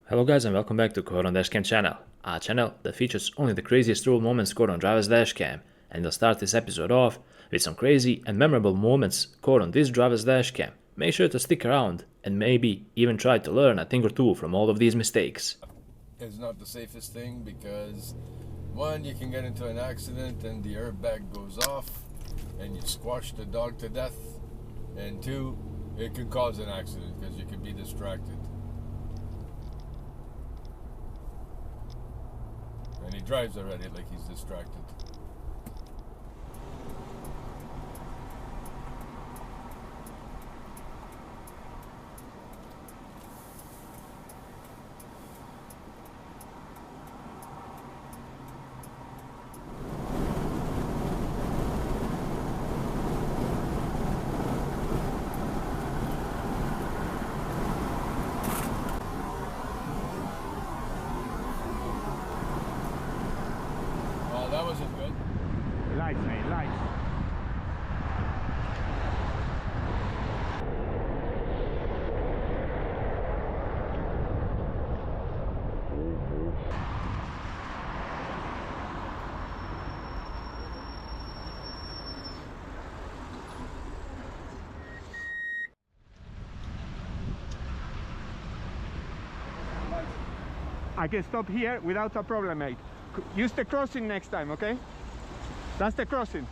Hello guys and welcome back to Code on DashCam channel, a channel that features only the craziest rule moments caught on driver's dashcam, and we'll start this episode off with some crazy and memorable moments caught on this driver's dashcam. Make sure to stick around and maybe even try to learn a thing or two from all of these mistakes. It's not the safest thing because one, you can get into an accident and the airbag goes off and you squash the dog to death, and two, it could cause an accident because you could be distracted. And he drives already like he's distracted. Oh, that wasn't good. Lights, mate, lights. I can stop here without a problem, mate. Use the crossing next time, okay? That's the crossing.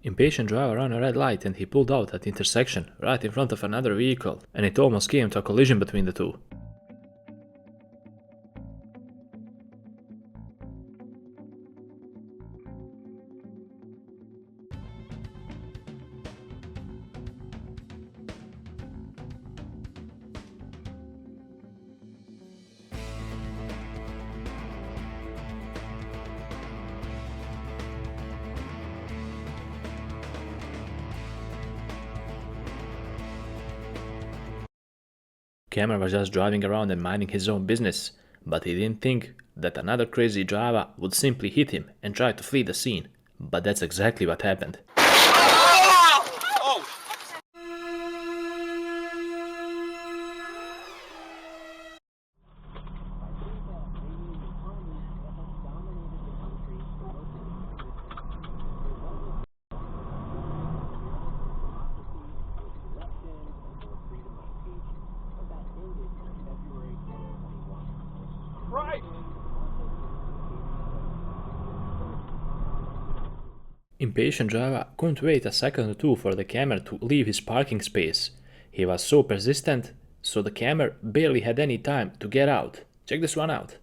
Impatient driver ran a red light and he pulled out at the intersection right in front of another vehicle, and it almost came to a collision between the two. Cameren was just driving around and minding his own business, but he didn't think that another crazy driver would simply hit him and try to flee the scene. But that's exactly what happened. Right. Impatient driver couldn't wait a second or two for the Cameren to leave his parking space. He was so persistent, so the Cameren barely had any time to get out. Check this one out.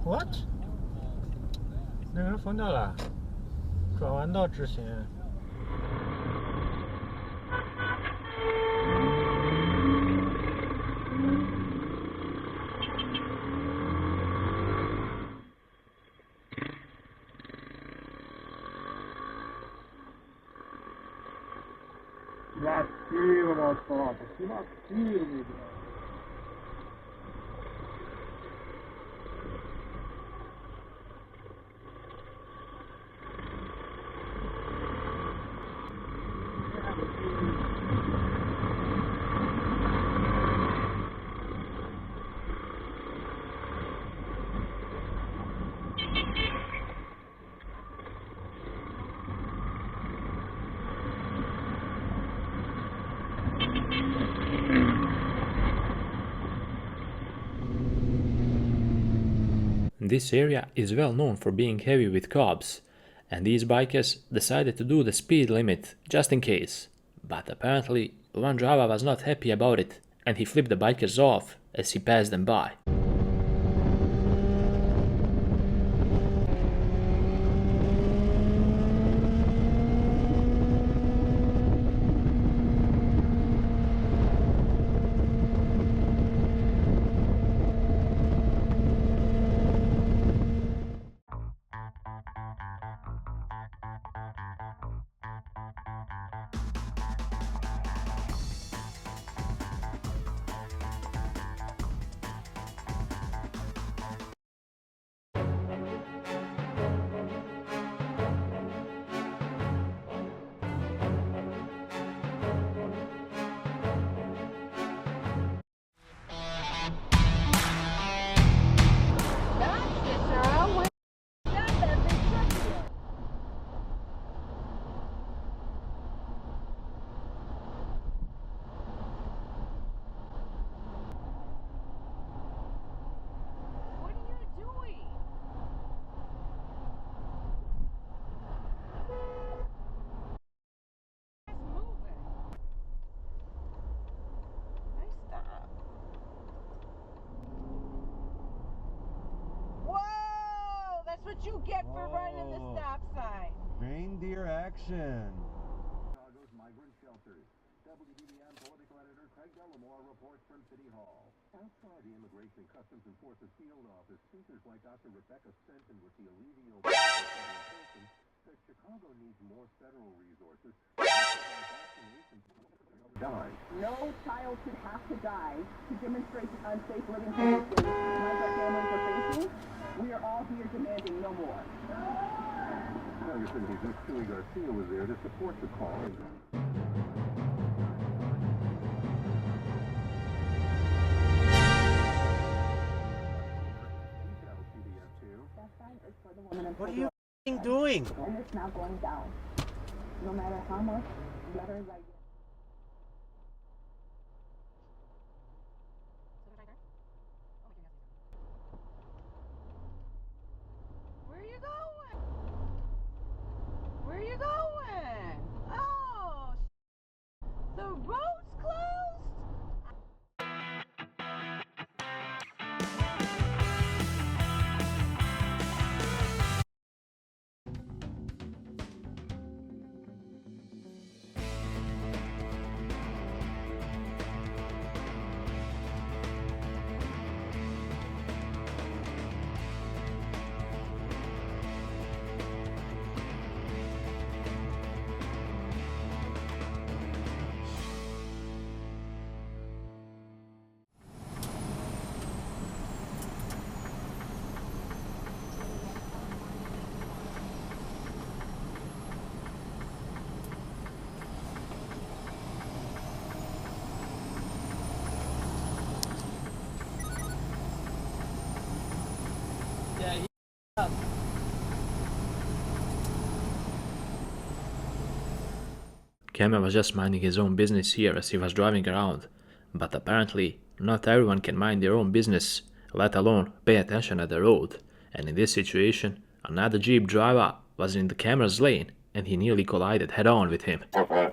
What？ 那个人疯掉了，转弯道直行。Vacilo, moçada, que vacilo, meu Deus. This area is well known for being heavy with cobs, and these bikers decided to do the speed limit just in case. But apparently one driver was not happy about it and he flipped the bikers off as he passed them by. you get for running the stop sign? Reindeer action. Chicago's migrant shelters. WBBM political editor Craig Dellamore reports from City Hall. Outside the Immigration Customs Enforcement field office, speakers like Dr. Rebecca Fenton with the Alivio says Chicago needs more federal resources. No child should have to die to demonstrate the unsafe living conditions migrant families are facing. We are all here demanding no more. Congressman Jesus Chuy Garcia was there to support the call. What are you doing? And it's not going down. No matter how much letters I get. Where are you going? Where are you going? Oh, the road's closed? Cameren was just minding his own business here as he was driving around, but apparently not everyone can mind their own business, let alone pay attention at the road, and in this situation, another Jeep driver was in the camera's lane and he nearly collided head-on with him. I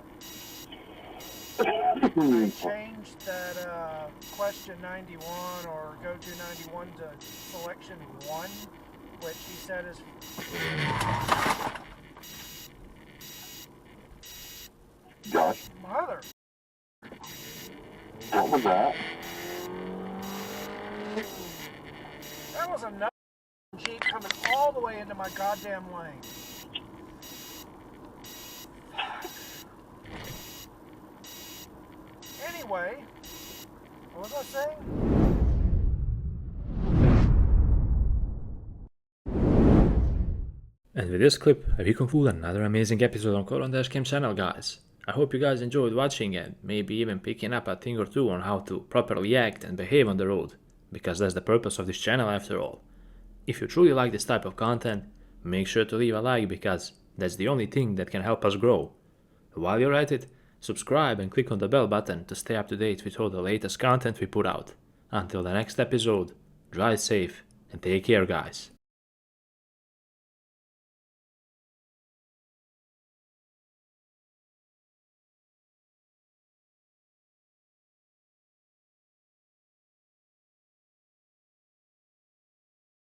changed that question 91 or go to 91 to selection 1, which he said is... Josh, Mother! what was that? That was another Jeep coming all the way into my goddamn lane. Anyway, what was I saying? And with this clip, we conclude another amazing episode on DashCam channel, guys. I hope you guys enjoyed watching and maybe even picking up a thing or two on how to properly act and behave on the road, because that's the purpose of this channel after all. If you truly like this type of content, make sure to leave a like because that's the only thing that can help us grow. While you're at it, subscribe and click on the bell button to stay up to date with all the latest content we put out. Until the next episode, drive safe and take care, guys.